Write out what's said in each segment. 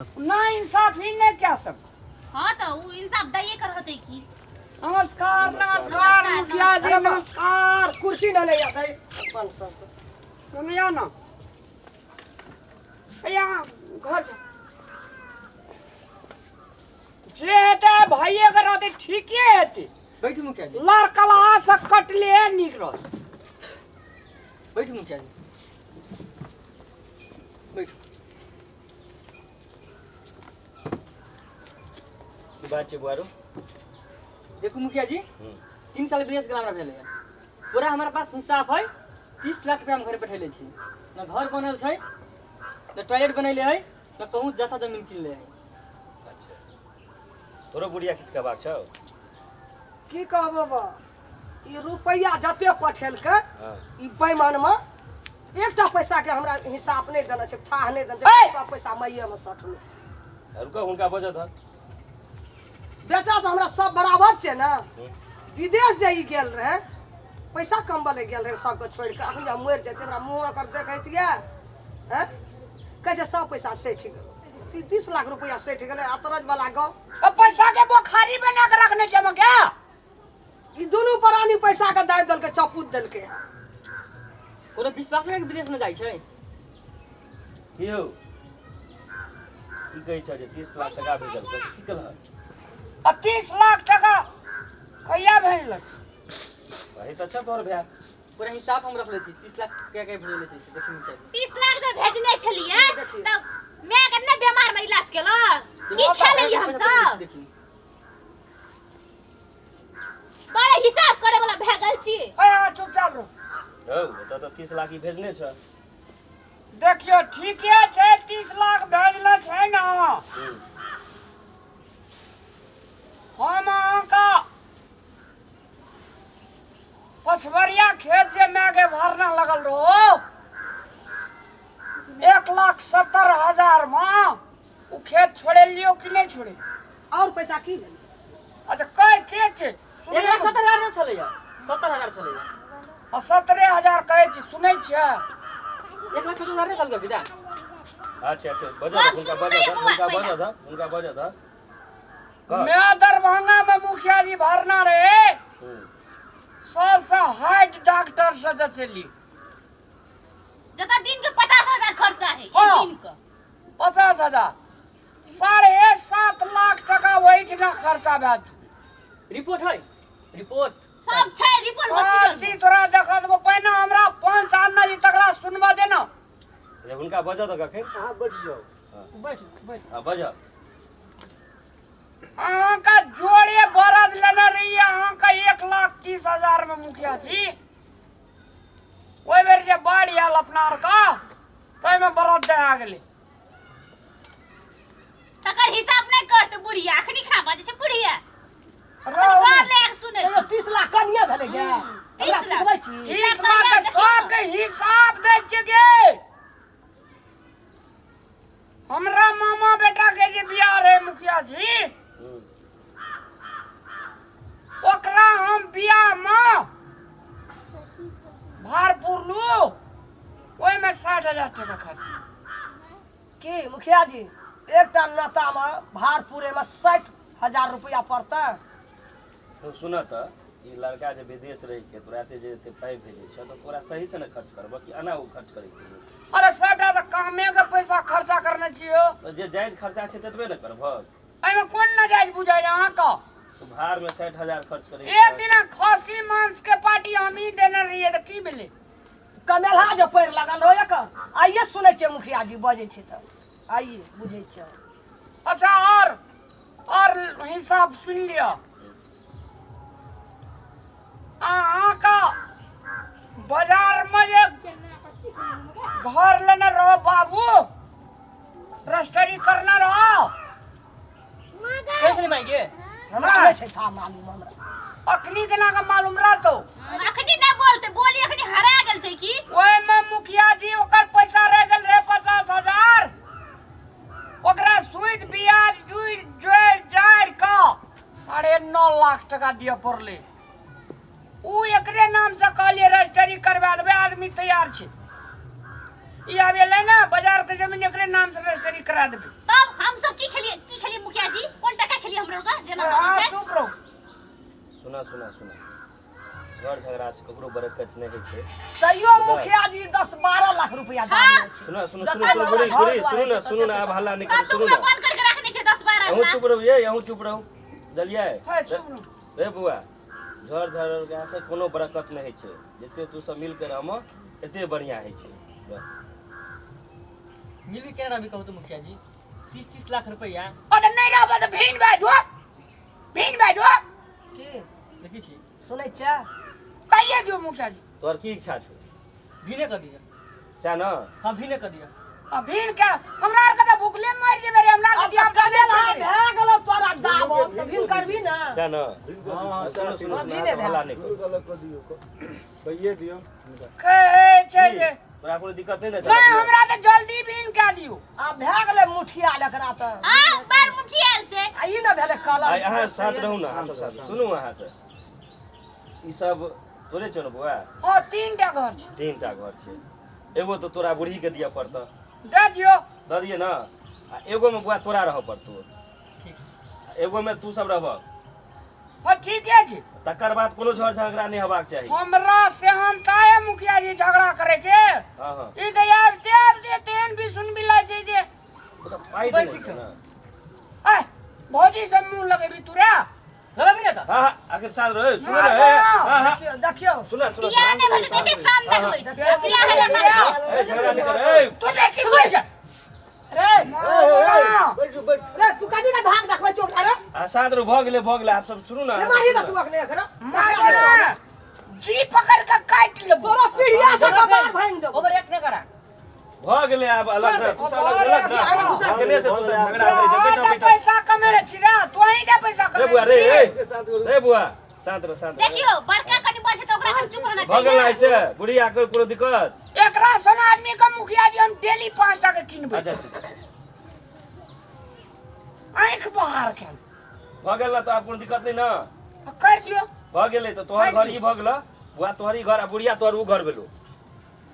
ना इंसाफ ही ने क्या सब। हाँ तो वो इंसाफ दइए कर होते की। नमस्कार नमस्कार मुखिया जी नमस्कार। कुर्सी न ले जाता है 500 सुनियो ना यहाँ घर जा। जे हेते भाइये कर होते ठीक ही हेते। बैठ मुखिया जी लड़कला से कटले निकलो। बैठ मुखिया जी बैठ। बात छै बुआरो। देखो मुखिया जी 3 साल विदेश गेला हमरा भेले पूरा हमारा पास इंसाफ है। 30 लाख रुपया हम घर बैठेले छी। न घर बनल छै न टॉयलेट बनैले है न कहूँ जथा जमीन किनले है। अच्छा तोरो बुढ़िया किछ कहबाक छौ। की कहबो बा ई रुपैया जते पठेल के हां ई बेईमान में एकटा पैसा के हमरा हिसाब नहीं देना छै थाह नहीं देना छै। सब पैसा मैये में सटलो रुको हुनका बजत ह। बेटा तो हमरा सब बराबर छै ना। विदेश जाई गेल रहे पैसा कमबले गेल रहे सब के छोड़ के अखन जा मर जेते हमरा मुंह कर देखै छियै हैं कहे छै सब पैसा सेठ गेल 30 लाख रुपया सेठ गेले अतरज वाला गांव। अब पैसा के बुखारी बना के रखने जमा क्या। ई दोनों प्राणी पैसा के दाब दल के चपूत दल के कोनो विश्वास नहीं विदेश में जाई छै। कियो की कहै छ जे 30 लाख टका भेजल त की कहल। 30 लाख टका कहिया भेजल। वही त छ तोर भैया पूरा हिसाब हम रखले छी 30 लाख के भेजले छी। देखि मुखिया जी 30 लाख तो भेजने छलिए त मैं कने बीमार में इलाज केलो की खेले हम सब देखी बड़ा हिसाब करे वाला भेगल छी। ए चुपचाप रहो। ओ त 30 लाख ही भेजने छ। देखियो ठीके छै 30 लाख भेजले छै ना। हम अहाँका पछवरिया खेत जे मागे भरना लगल रहो 1,70,000 में उ खेत छोड़े लियो कि नहीं छोड़े। और पैसा की ले अच्छा कहे थे छे 1,70,000 न चले जा 70,000 चले जा 17,000 कहे छी सुनै छियै। 1,70,000 निकल गया विदा। अच्छा अच्छा बजत हुनका बजत ह। मैं दरभंगा में मुखिया जी भरना रहे सबसे हाइट डॉक्टर से जचली जता दिन के 50,000 खर्चा है एक हाँ। दिन का 50,000 7.5 लाख टका वही ठिना खर्चा भए रिपोर्ट है रिपोर्ट सब छै रिपोर्ट सब हॉस्पिटल चीज तोरा देखा देबो पहिने हमरा 5 आना जी तकरा सुनबा देना। रे हुनका बजत कखन। हां बैठ जाओ बैठ बैठ। हां बज अहाँ का जोड़े बरद लेने रहिए अहाँ का 1,30,000 में मुखिया जी ओइ बेर जे बाढ़ आयल अपना आर का तै में बरद दे आ गेलै। तकर हिसाब नहीं करते बुढ़िया अखनी खा बाजे छै बुढ़िया रहो बार ले सुने छी 30 लाख कनिया भेले गे हमरा 30 लाख। सिखबै छी 30 लाख के सबके हिसाब दै छै गे। हमरा मामा बेटा के जे बियाह रहे मुखिया जी ओकरा हम बियाह में भारपुर लू ओइ में 60,000 टका खर्च। की मुखिया जी एकटा नाता में भारपुरे में 60,000 रुपया पड़ता। तो सुन त ई लड़का जे विदेश रह के तोरा से जे ते पाई भेजे छ तो तोरा सही से न खर्च करबो कि अना उ खर्च करे के। अरे 60 तो कामे के पैसा खर्चा करने छियो तो जे जायज खर्चा छै ततबे न करबो। एहि में कोन नाजायज बुझाय अहाँ का। तो भार में 60,000 खर्च करे एक दिन खसी मांस के पार्टी हम ही देने रहिए तो की भेलै। कमेलहा जो पैर लगल रहो एक आइए सुनै छियै मुखिया जी बजै छै त आइए बुझै छियै। अच्छा और हिसाब सुन लिया अहाँ का बाजार में जे घर लेने रहो बाबू रजिस्ट्री करना रहो कैसे नहीं मांगे हमरा नहीं छै था मालूम हमरा अखनी केना का मालूम रहतो। अखनी नहीं बोलते बोली अखनी हरा गेल छै की ओए में मुखिया जी ओकर पैसा रह गेल रहे 50,000 ओकरा सूद ब्याज जुड़ जोड़ जाड़ का 9.5 लाख टका दिया पड़ले। उ एकरे नाम से कहलिए रजिस्ट्री करवा देबे आदमी तैयार छै। ई आबे ले ना बाजार के जमीन एकरे नाम से रजिस्ट्री करा देबे। तब हम चुप रहो का जेना बोलै छै चुप रहो। सुना सुना सुना घर झगड़ा से ककरो बरकत नहीं है छे तैयो मुखिया जी 10-12 लाख रुपया दान दै छै। सुना सुना सुना सुना बुरी बुरी सुनो ना अब हल्ला नहीं कर संदूक सुनो में ना बंद करके रखने छै 10-12 यहूं लाख चुप रहो ये यहूं चुप रहो जलिया है चुप रहो। रे बुआ घर झगड़ा से कोनो बरकत नहीं है छे जते तू सब मिल के रहम एते बढ़िया है छे मिली केना भी कहू तो मुखिया जी 30-30 लाख रुपया अरे नहीं रहबे त भीन बैठो की देखी छी सुनै छै कहिए दियो मुखिया जी। तोर की इच्छा छो भीने कर दिया क्या ना हां भीने कर दिया अब भीन के हमरा आर के त भूखले मर जे मेरे हमरा अब जब कबेल है भए गेलो तोरा दाब त भीन करबी ना। क्या ना हां सुनो सुनो हाँ, सुनो भी अब हल्ला नहीं कर गलत कर दियो कहिए दियो कहे छै जे तोरा कोनो दिक्कत नहीं ना नहीं हमरा त जल्दी भीन के दियो। आ भए गेलै मुठिया लकरा त हां बार मुठिया छै आ ई न भेलै कलम। आई अहाँ साथ रहू ना अहाँ सब साथ सुनू अहाँ से ई सब तोरे छौ न बुआ हां 3टा घर छै। 3टा घर छे एगो तो तोरा बूढ़ी के दिया पड़ता दे दियो। दे दिए ना आ एगो में बुआ तोरा रह पड़तो ठीक एगो में तू सब रहब हां ठीके छै। तकर बाद कोनो झड़ झगड़ा नहीं हेबाक चाही हमरा से हम काहे मुखिया जी झगड़ा करे के हां हां ई त आब से तेन भी सुन बिला छै जे तो पाई दे ना ए भौजी से मुंह लगेबी तुरा। लगा भी ना था हां हां आखिर साथ रहो सुनो ना हां हां देखियो सुना सुना बियाह ने भजे ते साम देखबै छै बियाह हेले मार ए झगड़ा नहीं कर ए तू बेसी बोल जा रे बैठ बैठ रे तू कदी का भाग देखबै चोक रे आ साथ रहो भ गेले आप सब सुनू ना ने मारी द तू अगले खरा मार जी पकड़ के काट ले तोरा पीढ़िया से कपार भांग दो। ओवर एक न करा भ गेले अब अलग रह तू सब अलग रह अकेले से तू सब झगड़ा करे छै बैठो बैठो पैसा कमेरे छिरा तू ही दे पैसा रे कमेरे बुआ रे ए के साथ रे बुआ शांत रह शांत रह देखियो बड़का कनी बचे त ओकरा कनी चुप रहना भगल चाहिए ऐसे बुढ़ी आकर कोनो दिक्कत एकरा सन आदमी का मुखिया जी हम डेली 5 टका किनबे अच्छा आंख बाहर के भगल ना तो आप कोनो दिक्कत नहीं ना कर दियो। भ गेले तो तोहर घर ई भगल बुआ तोहरी घर आ बुढ़िया तोहर उ घर भेलो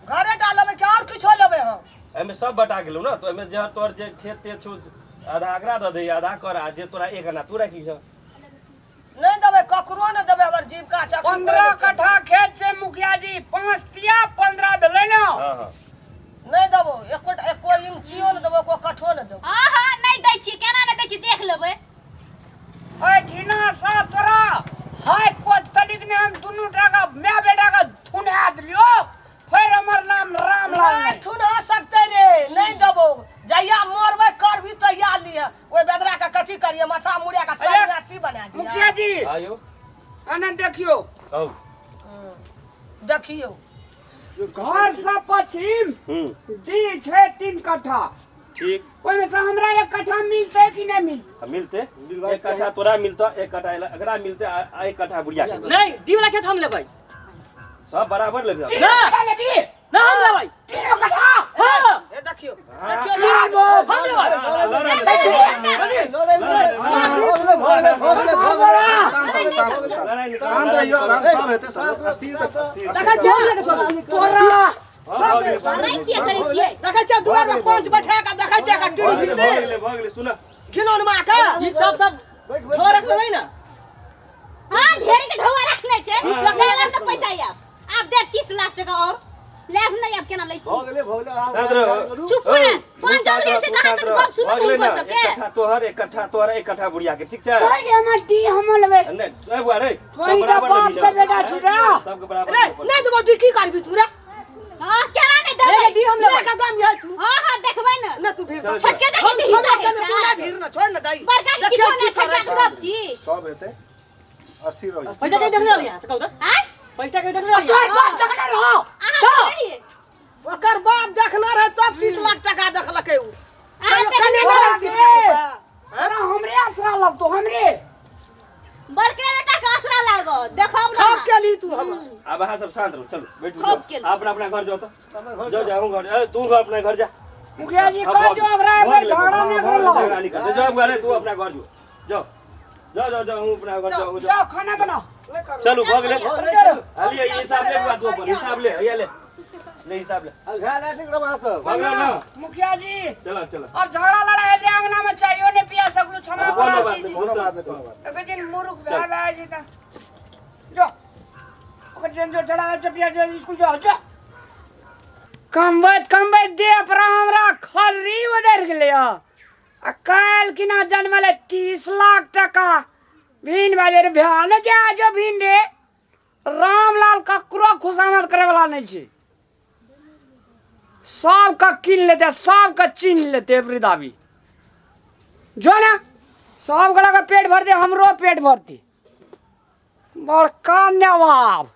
घरे डालबे के और किछो लेबे हम एमे सब बटा गेलो ना तो एमे जे तोहर जे खेत ते छु आधा आगरा द दे आधा कर आ जे तोरा एक आना तू राखी छ नहीं देबे ककरो न देबे हमर जीविका चक्र 15 कट्ठा खेत से मुखिया जी 5 तिया 15 भेलै ना हां हां नहीं देबो एको इंचियो न देबो को कठो न देबो। हां हां नहीं दै छी केना नहीं दै छी देख लेबै ओए ठीना सा तोरा हाय कोर्ट तलिक ने हम दुनू टाका मैं बेटा का थुना दियो फिर हमर नाम रामलाल नहीं नहीं थुना सकते रे नहीं देबो जइया मरबे करबी तैयार लिया ओए बेदरा का कथी करिए माथा मुड़िया का सन्यासी बना दिया। मुखिया जी आयो अने देखियो औ देखियो घर से पश्चिम दी छै 3 कट्ठा ठीक ओमे से हमरा 1 कट्ठा मिलते कि नहीं मिलते मिलते एक कट्ठा तोरा मिलता एक कट्ठा अगरा मिलते आ एक कट्ठा बुढ़िया के नहीं डी वाला खेत हम लेबै सब बराबर लग जाओ तीनों कट्ठा लेबी ना हम लेबै 3 कट्ठा हां ए देखियो हम लेबै देखै छै तोरा नहीं किया करै छियै देखै छै दुआर पे पंच बैठा के देखै छै का टीवी से सुन घिनौन मा का ई सब ढो रख लेबै ना हां ढेरी के ढौआ रखने छै 20 लाख लेला त पैसा आप दे 30 लाख टका और लेब नहीं आप केना लै छी चुप हो ना 5 ले छै तहन तक गप सुन भगले बोल ना सके एक कट्ठा तोहर एक कट्ठा तोहर एक कट्ठा बुढ़िया के ठीक छै कोई जे हमर दी हम लेबे नहीं ए बुआ रे तोही तो बाप के बेटा छी रे सबके बराबर रे नहीं देबो तू की करबी तू रे हां केना नहीं देबै दी हम ले का गाम है तू हां हां देखबै ना न तू भीड़ छोटके के हम हिस्सा छोड़ है तू ना भीड़ न छोड़ न दाई बड़का के किछो नहीं छोटका के सब चीज सब हेतै अस्थिर रही पैसा के देख लिया से कहू तो हां पैसा के देख तोय लिया बाप तकले रहो अहाँ करिए ओकर बाप देखना रहे तब 30 लाख टका देखलकै उ अहाँ कने देखने रहे 30 लाख रुपया अरे हमरे आसरा लगतो हमरे बड़के बेटा के आसरा लागो देखब ना सब के ली तू हम अब अहाँ सब शांत रहो चलो खूब बैठो केल। अपना अपना घर जाओ तो जाओ जाओ घर ए, तू अपना घर जा मुखिया जी कह जो अगरा में झगड़ा नहीं करलो झगड़ा नहीं कर जाओ घर तू अपना घर जाओ जाओ जाओ जाओ जाओ अपना घर जाओ जाओ खाना बनाओ चलो भाग ले अली ये हिसाब ले बात ऊपर हिसाब ले ये ले हिसाब ले अब झाला ठीक रमा सब भाग ना मुखिया जी चलो चलो अब झगड़ा लड़ा है अंगना में चाहिए ने पिया सगलू क्षमा कोनो करा बात नहीं दीजिए बहुत बात नहीं, कोनो बात एक दिन मुरुख भेल है जी त जो ओकर जन जो चढ़ा चपिया जो स्कूल जो कमबैत दे पर हमरा खरी उधर गेलै आ काल किना जन्मले 30 लाख टका भीन बाजे रे भ्यान जा जो भीन रे रामलाल ककरो खुशामद करे वाला नहीं छै सबका किन लेते सबका चीन लेते वृद्धावी जो ना सब गड़ा का पेट भर दे हमरो पेट भरती बड़का नवाब